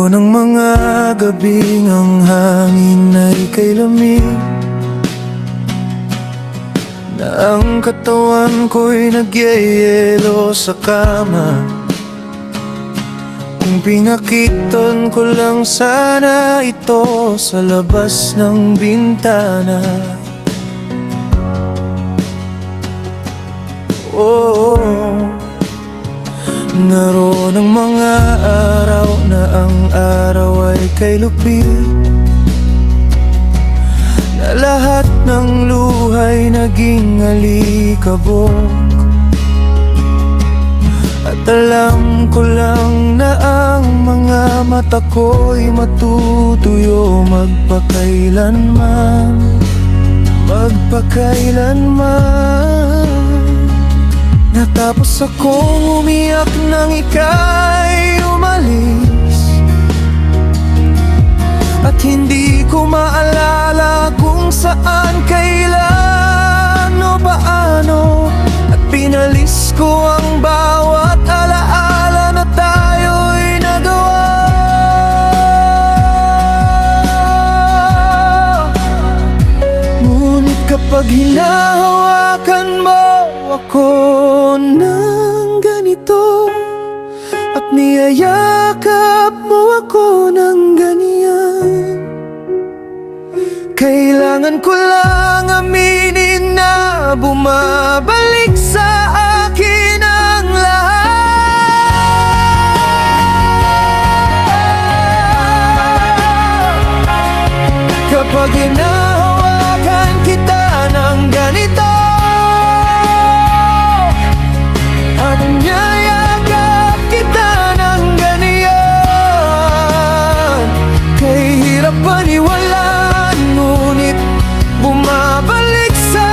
Naroon ang mga gabing ang hangin ay kay lamig, na ang katawan ko'y nagyayelo sa kama. Kung pinakitan ko lang sana ito sa labas ng bintana. Naroon ang mga araw na ang araw ay kay lupit, na lahat ng luhay naging alikabok. At alam ko lang na ang mga mata ko'y matutuyo magpakailanman, magpakailanman. Natapos akong umiyak nang ika'y umalis, at hindi ko maalala kung saan, kailan o paano. At pinalis ko ang bawat alaala na tayo'y nagawa. Ngunit kapag hinahawakan mo ako ng ganito, at niyayakap mo ako ng ganyan, kailangan ko lang aminin na bumabalik sa akin ang lahat. Kapag hinahawakan kita ng ganito, at niyayakap kita ng ganyan, kay hirap paniwalaan, ngunit bumabalik sa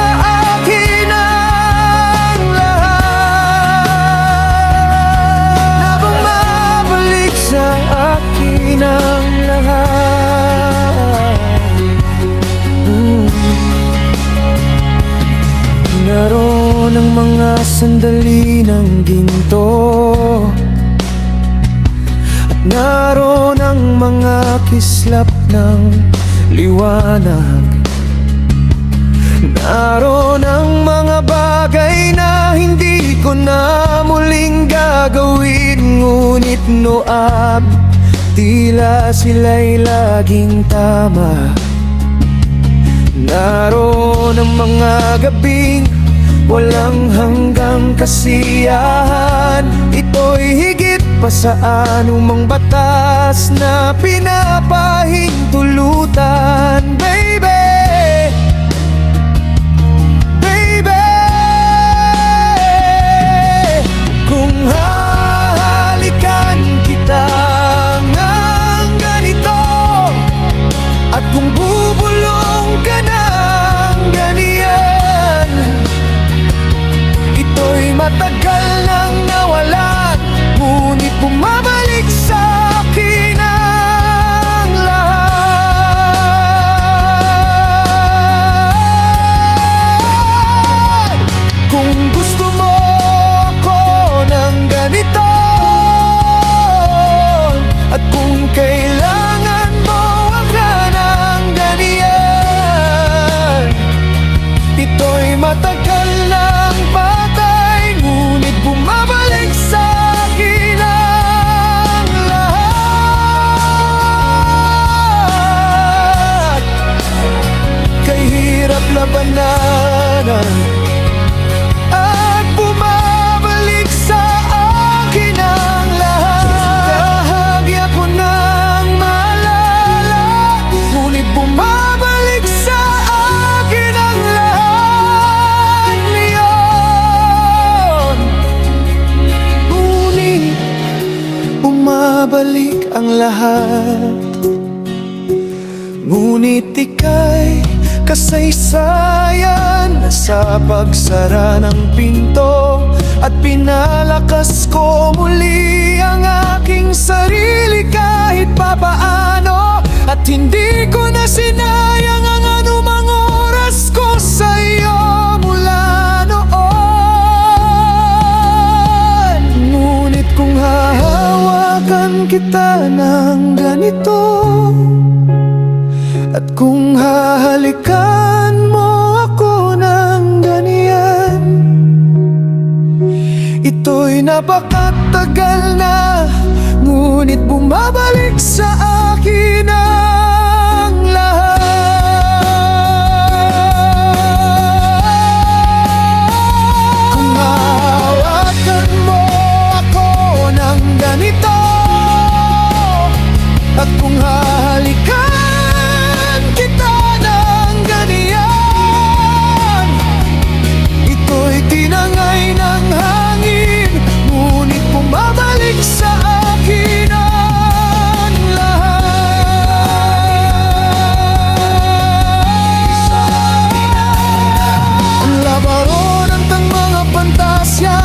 akin ang lahat. Na bumabalik sa akin ang lahat. Naroon ang mga sandali ng ginto, at naroon ang mga kislap ng liwanag. Naroon ang mga bagay na hindi ko na muling gagawin, ngunit noab, tila sila'y laging tama. Naroon ang mga gabing walang hanggang kasiyahan, ito'y higit pa sa anumang batas na pinapahintulutan. Baby, baby, kung hahalikan kita ng ganito, at kung bubulong ka ng ganyan, ito'y matagal nang nawalan, ngunit bumabalik sa akin ang lahat. Kung gusto mo ko ng ganito, at kung kailangan mo ako ng ganyan, ito'y matagal nang patay, ngunit bumabalik sa akin ang lahat. Kay hirap labanan, at bumabalik sa akin ang lahat. Bahagya ko nang maalala, ngunit bumabalik sa akin ang lahat. Ngayon, ngunit bumabalik ang lahat. Ngunit ika'y kasaysayan na sa pagsara ng pinto, at pinalakas ko muli ang aking sarili kahit papaano. At hindi ko na sinayang ang anumang oras ko sa iyo mula noon. Ngunit kung hahawakan kita ng ganito, at kung hahalikan mo ako ng ganyan, ito'y napakatagal na, ngunit bumabalik sa akin ang lahat. Kung hahawakan mo ako ng ganito, at kung hahalikan kita ng ganyan, ito'y tinangay ng hangin, ngunit bumabalik sa akin ang lahat. Ang labaron ng mga pantasya,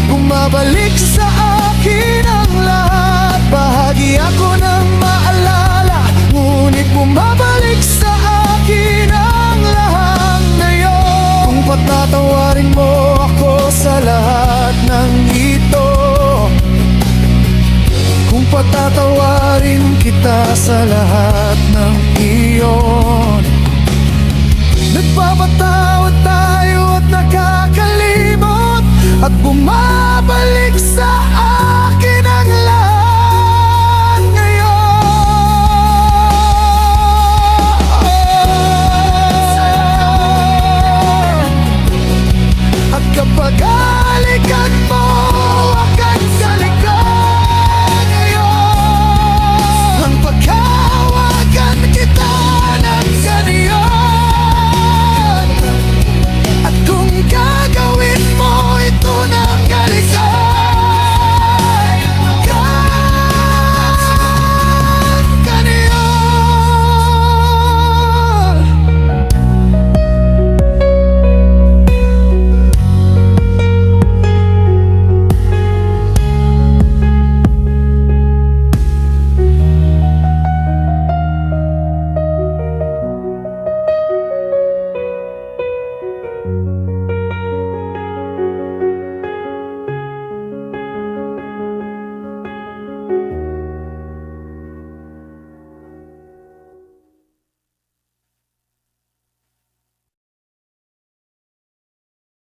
bumabalik sa akin ang lahat. Bahagi ako ng maalala, ngunit bumabalik sa akin ang lahat ngayon. Kung patatawarin mo ako sa lahat ng ito, kung patatawarin kita sa lahat ng iyon, nagpapatawad tayo at nakakalimot at bumalik